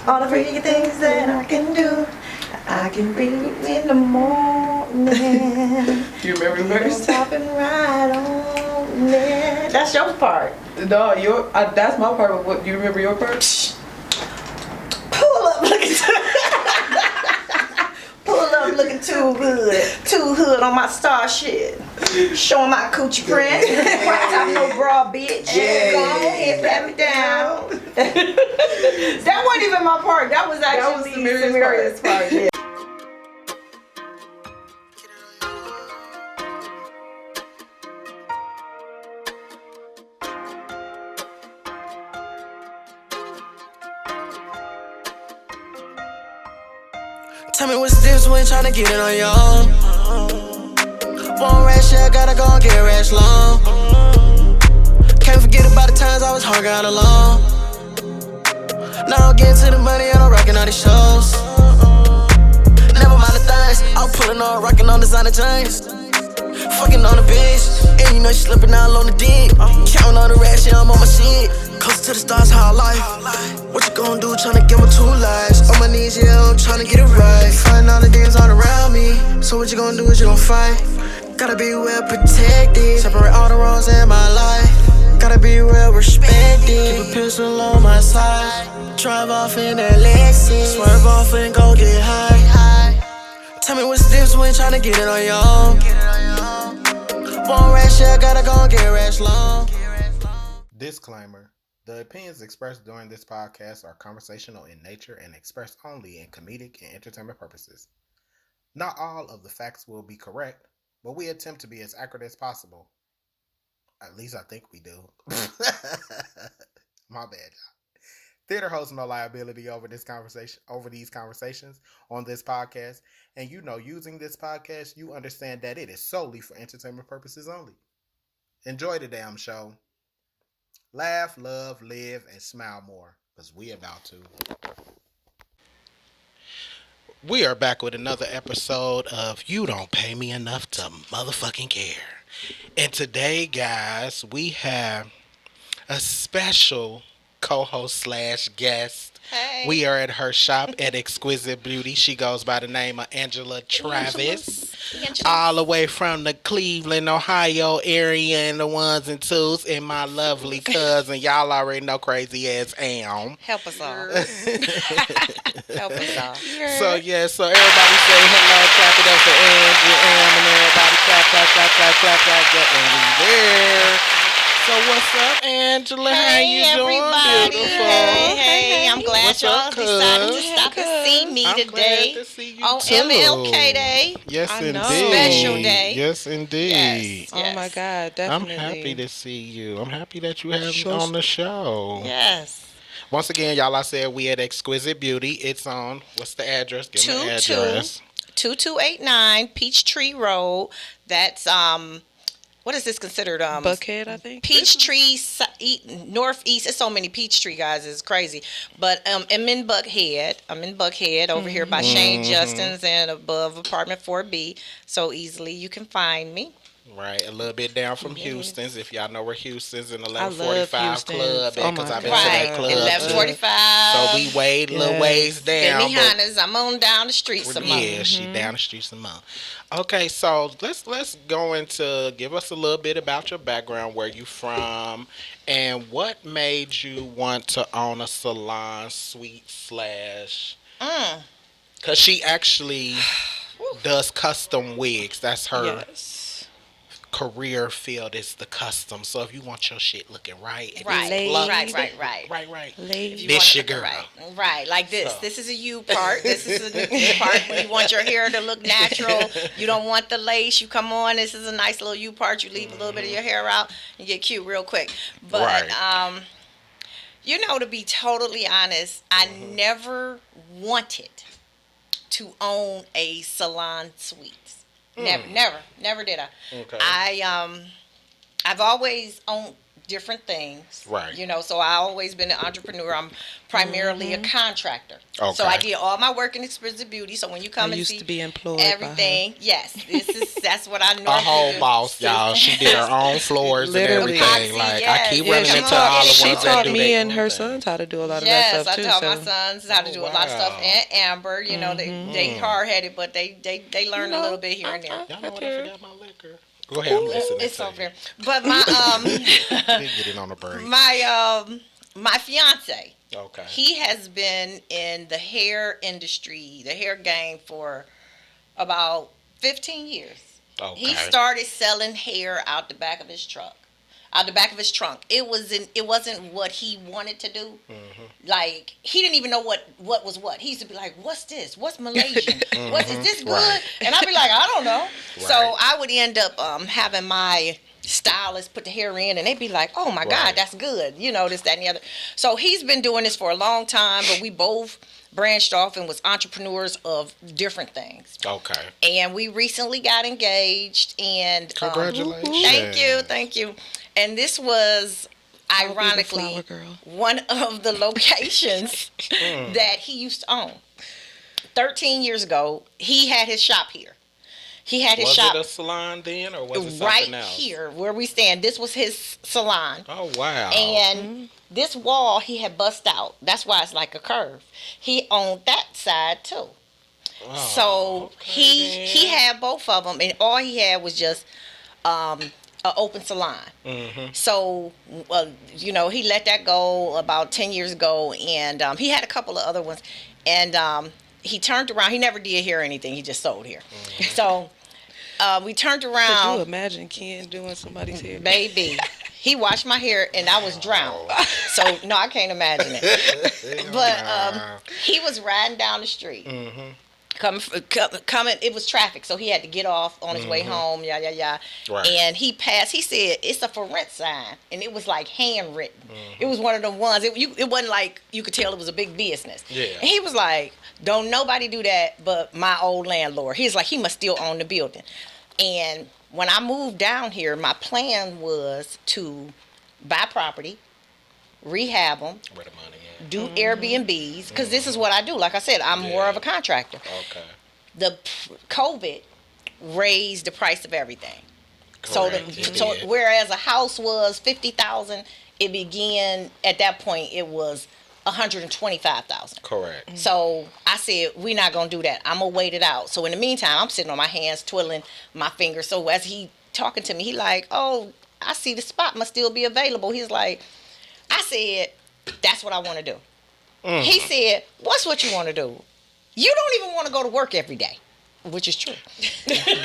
All the freaky things that I can do. I can read in the morning. You remember the verse? Topping right on it. That's your part. No, that's my part. But what? Do you remember your part? Pull up, looking pull up, looking too hood on my star shit. Showing my coochie print. White top, no bra, bitch. Yeah. Go ahead, pat me down. That wasn't even my part. That was actually Samaria's part. Yeah. Tell me what's the difference when tryna get it on your own. One rash, yeah, gotta go and get rash long. Can't forget about the times I was hungry out alone. Now I'm getting to the money and I'm rocking all these shows. Never mind the things, I'm pulling on, rocking on designer chains. Fucking on the bitch, and you know she slipping out on the dick. Counting on the rash, yeah, I'm on my shit. Close to the stars, how life. What you gon' do, tryna get my 2 lives? On my knees, yeah, I'm tryna get it right. Fighting all the demons all around me. So what you gon' do is you gon' fight. Gotta be well protected. Separate all the wrongs in my life. Gotta be well respected. Keep a pistol on my side. Drive off in that Lexus. Swerve off and go get high. Tell me what's the difference when tryna get it on your own. One rash, yeah, gotta go and get rash long. Disclaimer. The opinions expressed during this podcast are conversational in nature and expressed only in comedic and entertainment purposes. Not all of the facts will be correct, but we attempt to be as accurate as possible. At least I think we do. My bad, y'all. Theater holds no liability over these conversations on this podcast, and using this podcast, you understand that it is solely for entertainment purposes only. Enjoy the damn show. Laugh, love, live, and smile more, because we about to. We are back with another episode of You Don't Pay Me Enough to Motherfucking Care. And today, guys, we have a special co-host / guest. Hey. We are at her shop at Exquisite Beauty. She goes by the name of Angela Travis. All the way from the Cleveland, Ohio area and the ones and twos. And my lovely cousin, y'all already know crazy ass Am. Help us all. Help us all. So everybody say hello, clap it up for Angie, Am, and everybody clap, and we there. So what's up, Angela? Hey, how you everybody. doing, beautiful? Hey, I'm glad What's y'all up, decided to cuz? stop and see me I'm today. glad to see you on too. MLK Day. Yes, I indeed. know. Special day. Yes, indeed. Yes. Oh my God, definitely. I'm happy to see you. I'm happy that you have me on the show. Yes. Once again, y'all, I said we at Exquisite Beauty. It's on, what's the address? Give me the address. 2289 Peachtree Road. That's what is this considered? Buckhead, I think. Peachtree Northeast. It's so many Peachtree guys. It's crazy. But I'm in Buckhead. Over here by Shane Justin's and above apartment 4B. So easily you can find me. Right, a little bit down from Houston's. If y'all know where Houston's in I 1145 love Club, Houston's. because Oh my I've been God. to that Right, club. 1145. So we way little ways Give down. me honest. I'm on down the street some more. Yeah, she down the street some more. Okay, so let's go into, give us a little bit about your background, where you from, and what made you want to own a salon suite / because she actually does custom wigs. That's her Yes. career field, is the custom. So if you want your shit looking right, and Right, it's plucked, right. Lady. This your girl. Right, like this. So. This is a U part. This is a U part. When you want your hair to look natural, you don't want the lace. You come on. This is a nice little U part. You leave a little bit of your hair out and get cute real quick. But to be totally honest, I never wanted to own a salon suite. Never did I. Okay. I've always different things. Right. You know, so I always been an entrepreneur. I'm primarily a contractor. Okay. So I did all my work in Exquisite Beauty. So when you come I and used see to be employed by her. everything, yes, that's what I normally A whole do. boss, y'all. She did her own floors Literally. and everything. Epoxy, Like yes. I keep Yeah, running she into taught- all the she ones She that taught do me their and own her thing. sons how to do a lot of Yes, that stuff too. I taught So my sons how to do a lot of stuff, wow. and Amber. You know, they hard headed, but they learn a little bit here and there. Y'all know what? I forgot my liquor. Go ahead, I'm listening. It's to over you. there. But my Get it on the break. my fiance, Okay. he has been in the hair industry, the hair game for about 15 years. Okay. He started selling hair out the back of his truck. Out the back of his trunk. It wasn't what he wanted to do. Mm-hmm. Like he didn't even know what was what. He used to be like, "What's this? What's Malaysian? Is this good?" Right. And I'd be like, "I don't know." So Right. I would end up having my stylist put the hair in, and they'd be like, "Oh my God, Right. that's good." You know, this, that, and the other. So he's been doing this for a long time, but we both branched off and was entrepreneurs of different things. Okay. And we recently got engaged, and Congratulations. thank you. And this was I'll be the ironically flower girl. one of the locations that he used to own. 13 years ago, he had his shop here. He had his Was shop it a salon then, or was it right something else? here where we stand. This was his salon. Oh wow. And this wall he had bust out. That's why it's like a curve. He owned that side too. Oh, So okay, he had both of them, and all he had was just an open salon. Mm-hmm. So you know, he let that go about 10 years ago, and he had a couple of other ones, and he turned around. He never did hair or anything. He just sold hair. So we turned Could you around, imagine Ken doing somebody's hair? baby. He washed my hair, and I was drowned. So no, I can't imagine it. But he was riding down the street. Mm-hmm. Coming, it was traffic, so he had to get off on his way home. Right. And he passed. He said it's a for rent sign, and it was like handwritten. It was one of them ones. It wasn't like you could tell it was a big business. Yeah. And he was like, "Don't nobody do that but my old landlord." He's like, he must still own the building. And when I moved down here, my plan was to buy property, rehab them, Where the money at? do Airbnbs, because this is what I do. Like I said, I'm more of a contractor. Okay. The COVID raised the price of everything. Correct. It So did. whereas a house was $50,000, it began at that point. It was $125,000. Correct. So I said, we're not gonna do that. I'm gonna wait it out. So in the meantime, I'm sitting on my hands, twiddling my fingers. So as he talking to me, he like, "Oh, I see the spot must still be available." He's like, I said, "That's what I want to do." He said, "What's what you want to do? You don't even want to go to work every day," which is true.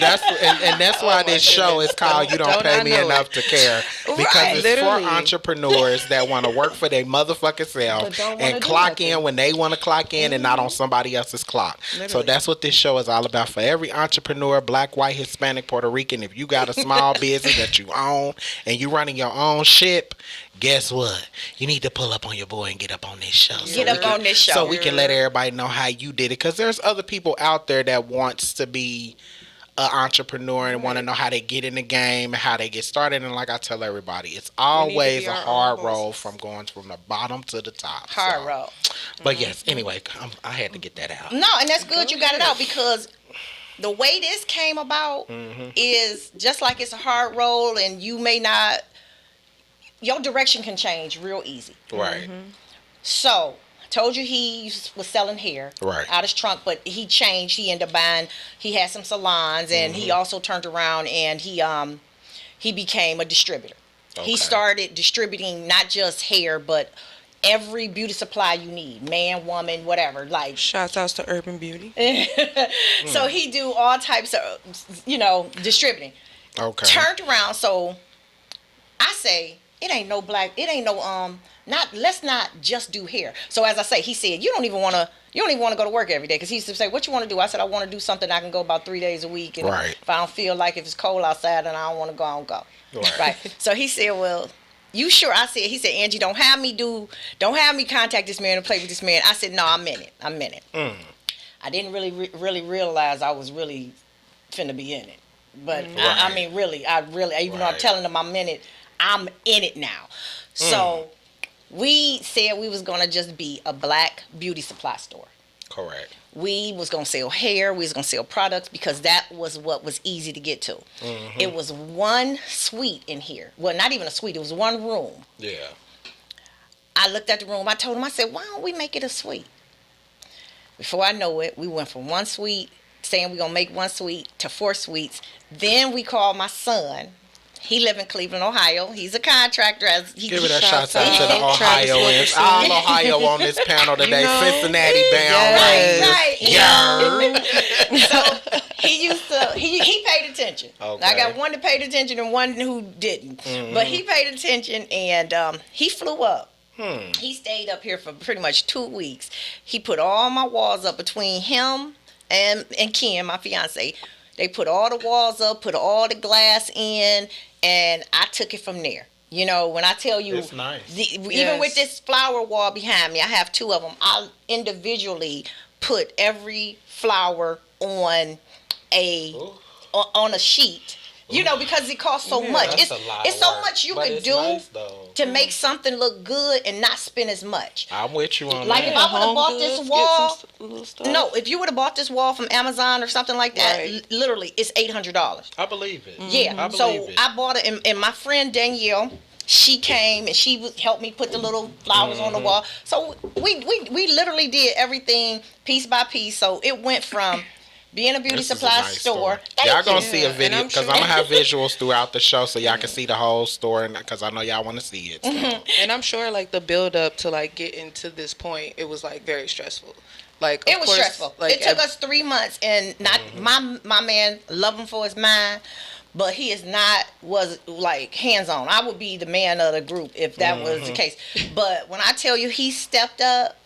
That's why this show is called "You Don't Don't Pay I Me Know Enough to Care," because Right. it's Literally. for entrepreneurs that want to work for their motherfucking self But don't wanna and do clock nothing. in when they want to clock in and not on somebody else's clock. So Literally. that's what this show is all about for every entrepreneur, black, white, Hispanic, Puerto Rican. If you got a small business that you own and you running your own ship, guess what? You need to pull up on your boy and get up on this show. Get up on this show. So we can let everybody know how you did it. Because there's other people out there that wants to be an entrepreneur and want to know how they get in the game and how they get started. And like I tell everybody, it's always a our own hard roll bosses. from going from the bottom to the top. Hard So- road. But yes, anyway, I had to get that out. No, and that's good you got it out, because the way this came about is just like it's a hard roll, and you may not, your direction can change real easy. Right. So, I told you he was selling hair Right. out his trunk, but he changed. He ended up buying, he had some salons, and he also turned around and he became a distributor. Okay. He started distributing not just hair, but every beauty supply you need, man, woman, whatever. Like, Shouts outs to Urban Beauty. so he do all types of, distributing. Okay. Turned around, so I say, let's not just do hair. So as I say, he said, you don't even want to go to work every day, because he used to say, "What you want to do?" I said, "I want to do something I can go about 3 days a week, and Right. if I don't feel like, if it's cold outside and I don't want to go, I don't go." Right. So he said, "Well, you sure?" He said, "Angie, don't have me contact this man and play with this man." I said, "No, I'm in it. I didn't really realize I was really finna be in it. But I mean, really, even though I'm Right. telling him I'm in it, I'm in it now. So we said we was gonna just be a black beauty supply store. Correct. We was gonna sell hair. We was gonna sell products because that was what was easy to get to. It was one suite in here. Well, not even a suite. It was one room. Yeah. I looked at the room. I told him, I said, why don't we make it a suite? Before I know it, we went from one suite, saying we're going to make one suite, to 4 suites. Then we called my son. He live in Cleveland, Ohio. He's a contractor. Give it a shout out to the Ohioans. All Ohio on this panel today. Cincinnati bound. Right. Yeah. So he paid attention. Okay. I got one that paid attention and one who didn't. But he paid attention, and he flew up. He stayed up here for pretty much 2 weeks. He put all my walls up between him and Ken, my fiance. They put all the walls up, put all the glass in, and I took it from there. You know, when I tell you, it's nice. Even with this flower wall behind me, I have 2 of them. I individually put every flower on a sheet. You know, because it costs so much. That's a lot it's of so work. much you But can it's do nice, to make something look good and not spend as much. I'm with you on Like that. if I would have bought this wall, No. if you would have bought this wall from Amazon or something like that, Right. literally it's $800. I believe it. Yeah, I so believe it. I bought it, and my friend Danielle, she came and she helped me put the little flowers on the wall. So we literally did everything piece by piece. So it went from being a beauty This is a supply nice store. Y'all gonna you. see a video And because I'm I'm gonna have visuals throughout the show so y'all can see the whole store because I know y'all want to see it. So. And I'm sure like the build up to like getting to this point, it was like very stressful. Like It of was course, stressful. Like, It took us 3 months, and not my man, love him for his mind, but he was like hands on. I would be the man of the group if that was the case. But when I tell you he stepped up,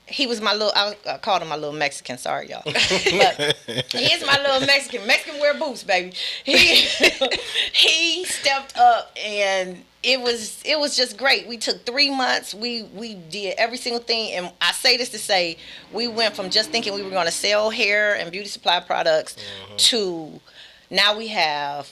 he was my little. I called him my little Mexican. Sorry, y'all. But he is my little Mexican. Mexican wear boots, baby. He stepped up, and it was just great. We took 3 months. We did every single thing, and I say this to say we went from just thinking we were going to sell hair and beauty supply products to now we have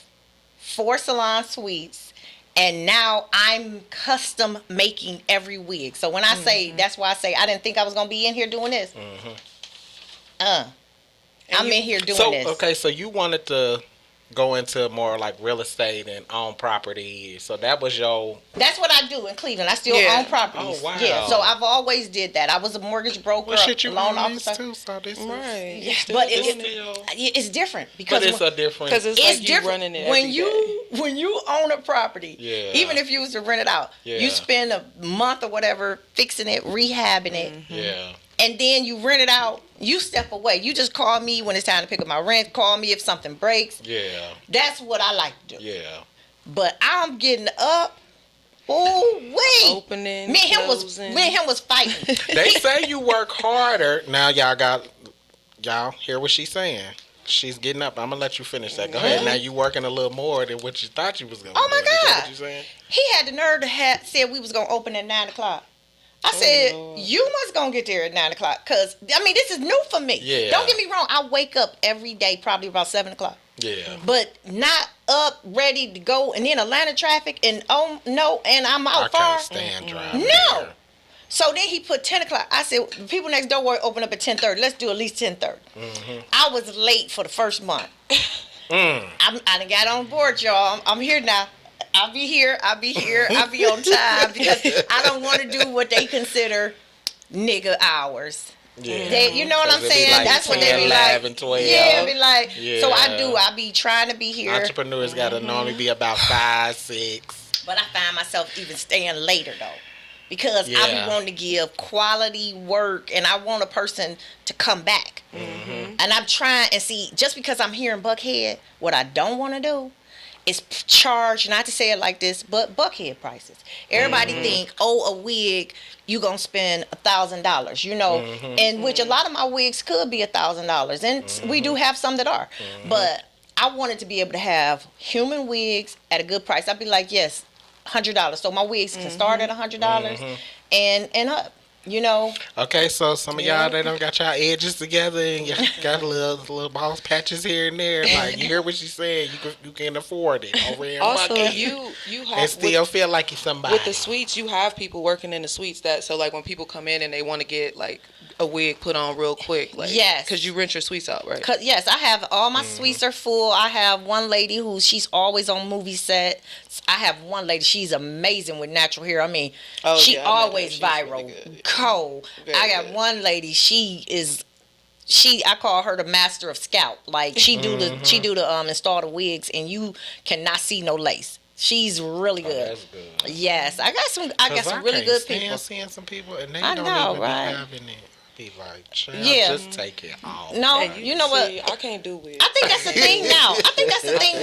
4 salon suites. And now I'm custom making every wig. So when I say, that's why I say I didn't think I was going to be in here doing this. I'm in here doing this. Okay, so you wanted to go into more like real estate and own property. So that was your... That's what I do in Cleveland. I still own properties. Oh, wow. Yeah, so I've always did that. I was a mortgage broker, Well, shit, you loan own these officer. too, so this is... right. Yeah, Still but doing it's different because But it's a different... because it's it's like you different running it when every you day. when you own a property. Yeah. Even if you was to rent it out, Yeah. you spend a month or whatever fixing it, rehabbing it, Yeah. and then you rent it out. You step away. You just call me when it's time to pick up my rent. Call me if something breaks. Yeah. That's what I like to do. Yeah. But I'm getting up. Oh wait. Opening, Me and closing. him was fighting. They say you work harder. Now y'all hear what she's saying. She's getting up. I'm gonna let you finish that. Go ahead. Now you working a little more than what you thought you was gonna Oh do. my Is that God. what you saying? He had the nerve to said we was gonna open at 9:00. I said, you must gonna get there at 9:00. Cause I mean, this is new for me. Yeah. Don't get me wrong. I wake up every day probably about 7:00. Yeah. But not up, ready to go, and then Atlanta traffic, and oh no, and I'm out I far. can't stand driving. No. here. So then he put 10:00. I said, the people next door will open up at 10:30. Let's do at least 10:30. I was late for the first month. I done got on board, y'all. I'm here now. I'll be here. I'll be on time because I don't want to do what they consider nigga hours. Yeah. They, you know what I'm 'Cause it be saying? like That's what they 10, be like. 11, 12. Yeah, be like. Yeah. So I be trying to be here, Entrepreneurs gotta normally be about 5, 6. but I find myself even staying later though. Because I Yeah. be wanting to give quality work, and I want a person to come back. And I'm trying, and see, just because I'm here in Buckhead, what I don't want to do is charge, not to say it like this, but Buckhead prices. Everybody think, oh, a wig, you gonna spend $1,000, you know, and which a lot of my wigs could be $1,000, and we do have some that are, but I wanted to be able to have human wigs at a good price. I'd be like, yes, $100. So my wigs can start at $100 and up. You know, Okay, so some of y'all that don't got y'all edges together and you got little boss patches here and there. Like you hear what she's saying, you can afford it over here. Also, Monkey. you have And still feel like you're somebody. with the suites. You have people working in the suites that so like when people come in and they want to get like a wig put on real quick, like Yes. because you rent your suites out, right? Yes, I have all my suites are full. I have one lady who she's always on movie sets. I have one lady, she's amazing with natural hair. I mean, she yeah, I know always that. She's viral. really good. Cold. Very I got good. one lady, I call her the master of scalp. Like she do the install the wigs and you cannot see no lace. She's really good. That's good. Yes, I got some really can't good stand people. seeing some people and they I don't know, even right? be having it. Be like, child, Yeah. just take it off. No, And you know what? see, I can't do wigs. I think that's the thing now. I think that's the thing now.